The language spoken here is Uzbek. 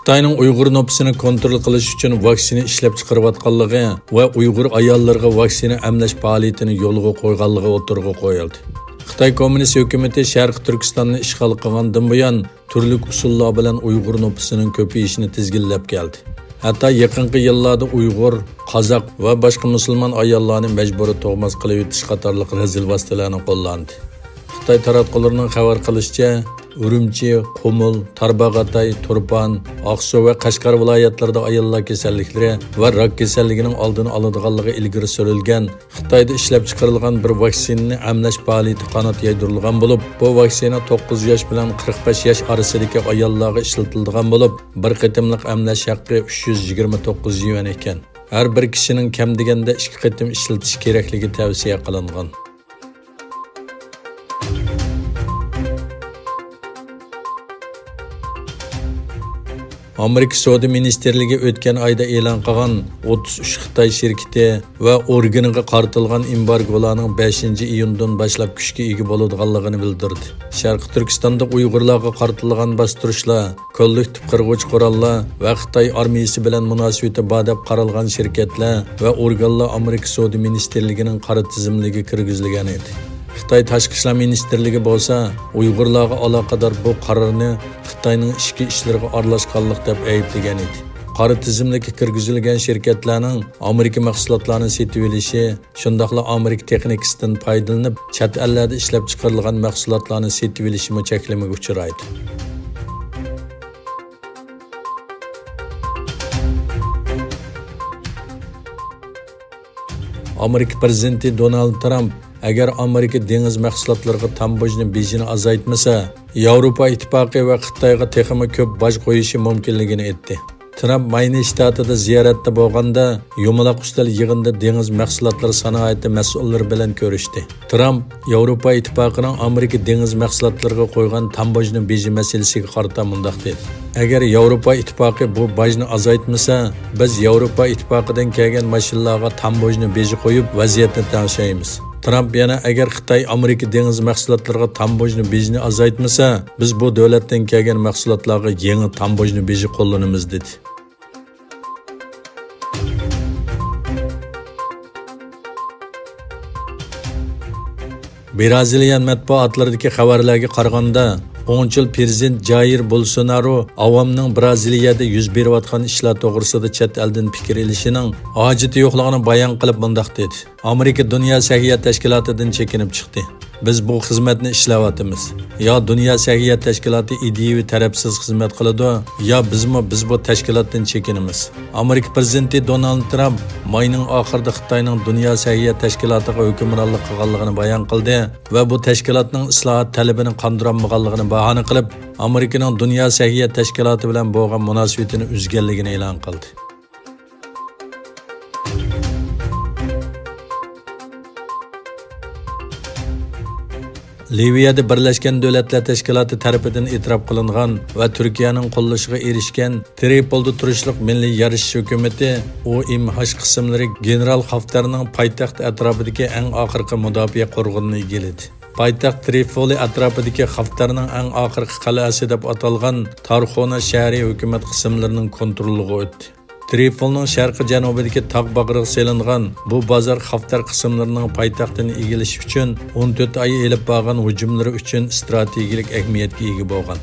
Xitoyning Uyg'ur nopusini kontrol qilish uchun vaksina ishlab chiqarayotganligi va Uyg'ur ayollarga vaksina emlash faoliyatini yo'lga qo'yganligi o'tirg'a qo'yildi. Xitoy Kommunist hukumati Sharq Turkistonni ishg'ol qilgandan buyon turli usullar bilan Uyg'ur nopusining ko'payishini tizginlab keldi. Hatto yaqinqi yillarda Uyg'ur, Qozoq va boshqa musulmon ayollarni majburiy tug'mas qilib o'tish qatorliq rezil vositalarni qo'llandi. Xitoy taratqullarining xabar qilishicha, Urumchi, Qumul, Tarbag'atay, Turpan, Aqsu va Qashqar viloyatlarida ayollar kasalliklari va rak kasalligining oldini oladiganligi ilgari surilgan Xitoyda ishlab chiqarilgan bir vaksinani emlash faoliyati qanot yaydirilgan bo'lib, bu vaksina 9 yosh bilan 45 yosh orasidagi ayollarga ishlatiladigan bo'lib, bir qitimliq emlash haqqi 329 yuan ekan. Har bir kishining kam deganda 2 qitim ishlatish kerakligi tavsiya qilingan. Amerika Savdo ministerligi o'tgan oyda e'lon qilgan 33 Xitoy shirkati va organiga qartilgan embargolarning 5-iyundan boshlab kuchga ega bo'ladiganligini bildirdi. Sharq Turkistonda Uyg'urlarga qartilgan bostirishlar, kollektiv qirg'och qurollar va Xitoy armiyasi bilan munosabati bor deb qaralgan shirkatlar va organlar Amerika Savdo ministerligining qora tizimligiga kirgizilgan edi. Xitoy Tashqi ishlar ministerligi bo'lsa, Uyg'urlarga aloqador bu qarorni Xitoyning ichki ishlariga aralashganlik deb ayblagan edi. Qora tizimlikka kirgizilgan shirkatlarning Amerika mahsulotlarini sotib olishi, shundaqla Amerika texnikasidan foydalanib, chet ellarda ishlab chiqarilgan mahsulotlarni sotib olishi cheklamaga uchraydi. Amerika prezidenti Donald Trump agar Amerika dengiz mahsulotlariga tambojni bejini azaytmasa, Yevropa ittifoqi va Xitoyga texmi ko'p boj qo'yishi mumkinligini aytdi. Trump Mayne shtatida ziyoratda bo'lganda, yumaloq ustal yig'inda dengiz mahsulotlari sanoati mas'ullari bilan ko'rishdi. Trump Yevropa ittifoqining Amerika dengiz mahsulotlariga qo'ygan tambojni beji masalasiga qarata mundaq dedi. Agar Yevropa ittifoqi bu bojni azaytmasa, biz Yevropa ittifoqidan kelgan mashinalarga tambojni beji qo'yib vaziyatni tashlaymiz. Trump yana agar Xitoy Amerika dengiz mahsulotlariga tambojni bejini azaytmasa, biz bu davlatdan kelgan mahsulotlarga yangi tambojni beji qo'llanamiz dedi. Braziliya matbuotlaridagi xabarlarga qaraganda, 10 yil prezident Jair Bolsonaro avomning Braziliyada yuz berayotgan ishlar to'g'risida chet eldan fikr elishining hojati yo'qligini bayon qilib mundaq dedi. Amerika Dunyo sog'liqot tashkilotidan chekinib chiqdi. Biz bu xizmatni ishlayapmiz. Yo Dunyo sog'liqot tashkiloti ideyaviy tarafsiz xizmat qiladi, yo biz bu tashkilotdan chekinamiz. Amerika prezidenti Donald Trump mayning oxirida Xitoyning Dunyo sog'liqot tashkilotiga hukmronlik qilganligini bayon qildi va bu tashkilotning islohot talabini qondirilmaganligini bahona qilib, Amerikaning Dunyo sog'liqot tashkiloti bilan bo'lgan munosabatini uzganligini e'lon qildi. Lìvىيەدە Birleşken Devletler Teşkilatı tarafidan e'tirof qilingan va Turkiyaning qo'llashiga erishgan Tripolda turishliq milliy yarashish hukumati OMH qismlari general Xaftėrdining poytaxt atrofidagi eng oxirgi mudofaa qo'rg'onini egalladi. Poytaxt Tripoli atrofidagi Xaftėrdining eng oxirgi qal'asi deb atalgan Tarxona shahri hukumat qismlarining kontroliga o'tdi. Tripolning sharqi janubidagi tog' bag'riga selingan bu bozor Xaftėr qismlarining poytaxtini egallash uchun 14 oy elib borgan hujumlari uchun strategik ahamiyatga ega bo'lgan.